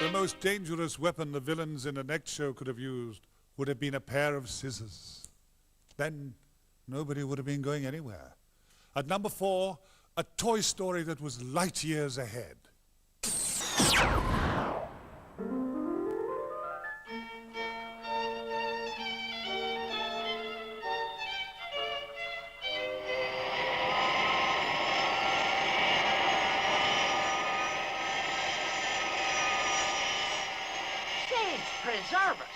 The most dangerous weapon the villains in the next show could have used would have been a pair of scissors. Then nobody would have been going anywhere. At number 4, a Toy Story that was light years ahead. Preserve us.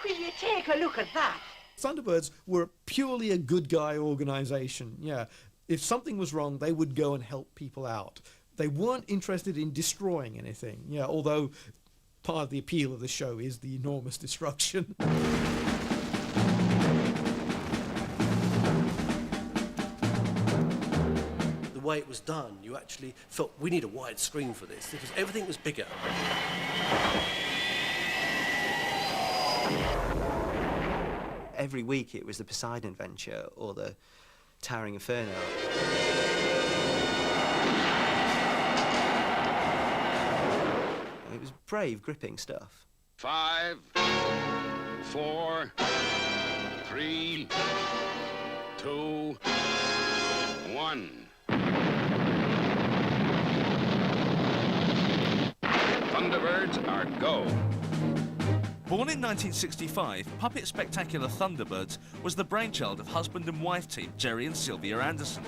Will you take a look at that? Thunderbirds were purely a good guy organisation. Yeah, if something was wrong, they would go and help people out. They weren't interested in destroying anything. Yeah, although part of the appeal of the show is the enormous destruction. The way it was done, you actually felt we need a wide screen for this because everything was bigger. Every week it was the Poseidon Adventure or the Towering Inferno. It was brave, gripping stuff. 5, 4, 3, 2, 1. Thunderbirds are go. Born in 1965, Puppet Spectacular Thunderbirds was the brainchild of husband and wife team Jerry and Sylvia Anderson.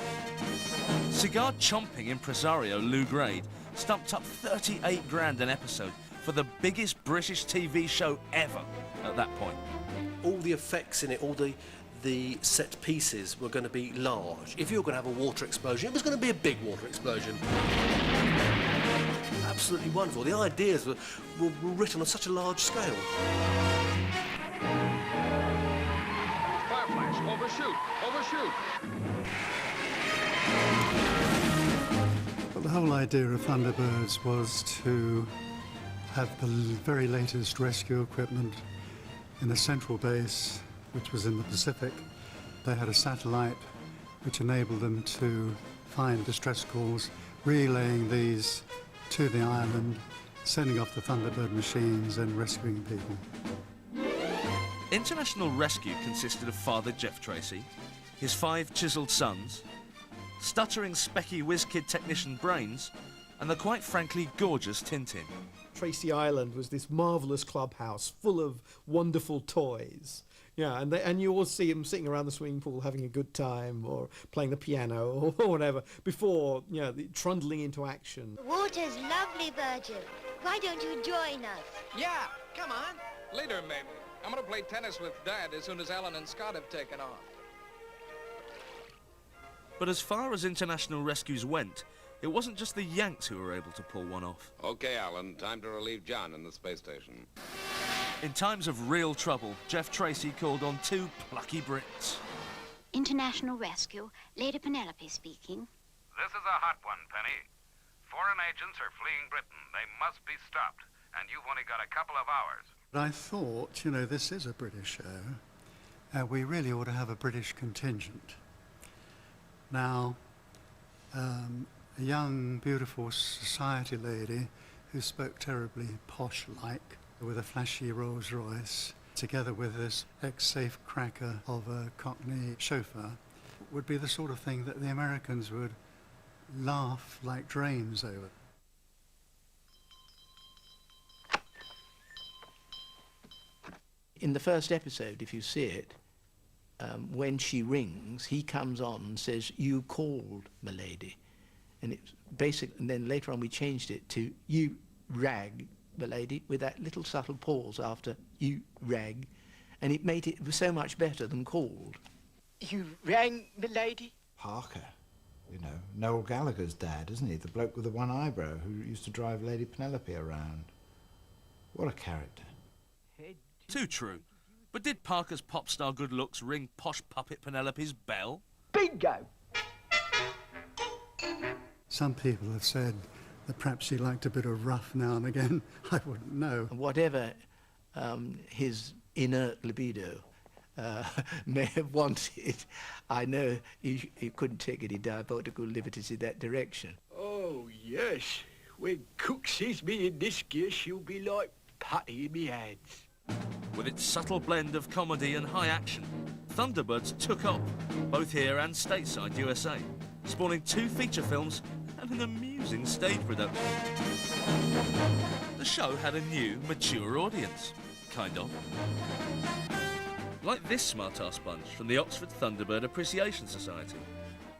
Cigar-chomping impresario Lou Grade stumped up 38 grand an episode for the biggest British TV show ever at that point. All the effects in it, all the set pieces were going to be large. If you were going to have a water explosion, it was going to be a big water explosion. Absolutely wonderful. The ideas were written on such a large scale. Fireflash, overshoot, overshoot. Well, the whole idea of Thunderbirds was to have the very latest rescue equipment in a central base, which was in the Pacific. They had a satellite which enabled them to find distress calls, relaying these to the island, sending off the Thunderbird machines and rescuing people. International Rescue consisted of Father Jeff Tracy, his 5 chiselled sons, stuttering specky whiz-kid technician Brains, and the quite frankly gorgeous Tintin. Tracy Island was this marvellous clubhouse full of wonderful toys. Yeah, and you always see them sitting around the swimming pool having a good time or playing the piano or whatever before, trundling into action. The water's lovely, Virgil. Why don't you join us? Yeah, come on. Later, maybe. I'm going to play tennis with Dad as soon as Alan and Scott have taken off. But as far as international rescues went, it wasn't just the Yanks who were able to pull one off. Okay, Alan, time to relieve John in the space station. In times of real trouble, Jeff Tracy called on 2 plucky Brits. International Rescue, Lady Penelope speaking. This is a hot one, Penny. Foreign agents are fleeing Britain. They must be stopped, and you've only got a couple of hours. I thought, this is a British show. We really ought to have a British contingent. Now, a young, beautiful society lady who spoke terribly posh-like, with a flashy Rolls Royce, together with this ex-safe cracker of a Cockney chauffeur, would be the sort of thing that the Americans would laugh like drains over. In the first episode, if you see it, when she rings, he comes on and says, "You called, m'lady." And it's basic, and then later on we changed it to "You rag, m'lady," with that little subtle pause after "you rag," and it made it so much better than "called." You rang, m'lady? Parker, Noel Gallagher's dad, isn't he? The bloke with the one eyebrow who used to drive Lady Penelope around. What a character. Too true. But did Parker's pop star good looks ring posh puppet Penelope's bell? Bingo! Some people have said that perhaps he liked a bit of rough now and again. I wouldn't know. Whatever his inert libido may have wanted, I know he couldn't take any diabolical liberties in that direction. Oh, yes. when Cook sees me in this gear, she'll be like putty in me hands. With its subtle blend of comedy and high action, Thunderbirds took off, both here and stateside USA, spawning 2 feature films and an amusing stage production. The show had a new, mature audience, kind of. Like this smart-ass bunch from the Oxford Thunderbird Appreciation Society.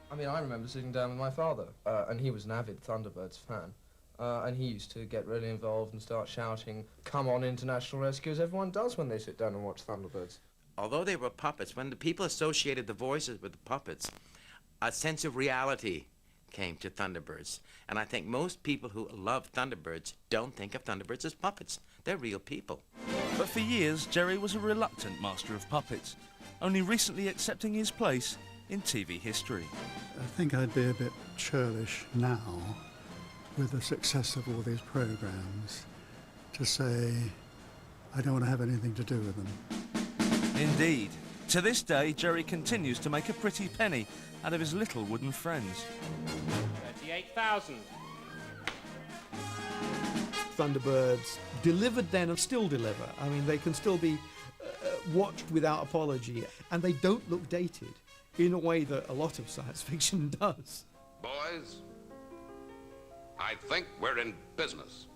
I mean, I remember sitting down with my father, and he was an avid Thunderbirds fan. And he used to get really involved and start shouting, "Come on, International Rescue," as everyone does when they sit down and watch Thunderbirds. Although they were puppets, when the people associated the voices with the puppets, a sense of reality came to Thunderbirds. And I think most people who love Thunderbirds don't think of Thunderbirds as puppets. They're real people. But for years, Jerry was a reluctant master of puppets, only recently accepting his place in TV history. I think I'd be a bit churlish now, with the success of all these programs, to say I don't want to have anything to do with them. Indeed. To this day, Jerry continues to make a pretty penny out of his little wooden friends. 38,000. Thunderbirds delivered then and still deliver. I mean, they can still be watched without apology, and they don't look dated in a way that a lot of science fiction does. Boys, I think we're in business.